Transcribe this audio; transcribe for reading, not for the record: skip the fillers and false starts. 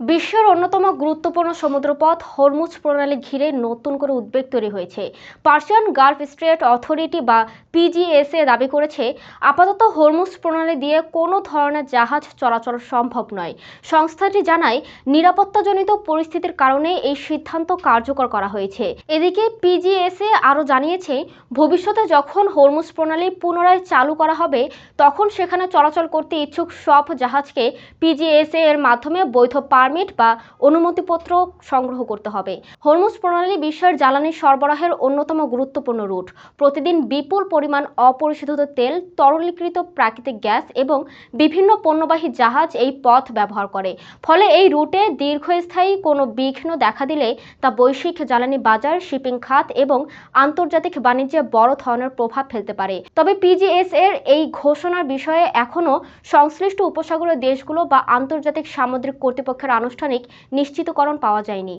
বিশ্বের অন্যতম গুরুত্বপূর্ণ সমুদ্রপথ হরমুজ প্রণালী ঘিরে নতুন করে উদ্বেগ তৈরি হয়েছে। পার্সিয়ান গালফ স্ট্রেট অথরিটি বা পিজিএসএ দাবি করেছে, আপাতত হরমুজ প্রণালী দিয়ে কোনো ধরনের জাহাজ চলাচল সম্ভব নয়। সংস্থাটি জানায়, নিরাপত্তাজনিত পরিস্থিতির কারণে এই সিদ্ধান্ত কার্যকর করা হয়েছে। এদিকে পিজিএসএ আরও জানিয়েছে, ভবিষ্যতে যখন হরমুজ প্রণালী পুনরায় চালু করা হবে, তখন সেখানে চলাচল করতে ইচ্ছুক সব জাহাজকে পিজিএসএ এর মাধ্যমে বৈধ পারমিট বা অনুমতিপত্র সংগ্রহ করতে হবে। হরমুজ প্রণালী বিশ্বের জ্বালানি সরবরাহের অন্যতম গুরুত্বপূর্ণ রুট। প্রতিদিন বিপুল পরিমাণ অপরিশোধিত তেল, তরলীকৃত প্রাকৃতিক গ্যাস এবং বিভিন্ন পণ্যবাহী জাহাজ এই পথ ব্যবহার করে। ফলে এই রুটে দীর্ঘস্থায়ী কোনো বিঘ্ন দেখা দিলে তা বৈশ্বিক জ্বালানি বাজার, শিপিং খাত এবং আন্তর্জাতিক বাণিজ্যে বড় ধরনের প্রভাব ফেলতে পারে। তবে পিজিএস এর এই ঘোষণার বিষয়ে এখনও সংশ্লিষ্ট উপসাগরীয় দেশগুলো বা আন্তর্জাতিক সামুদ্রিক কর্তৃপক্ষের আনুষ্ঠানিক নিশ্চিতকরণ পাওয়া যায়নি।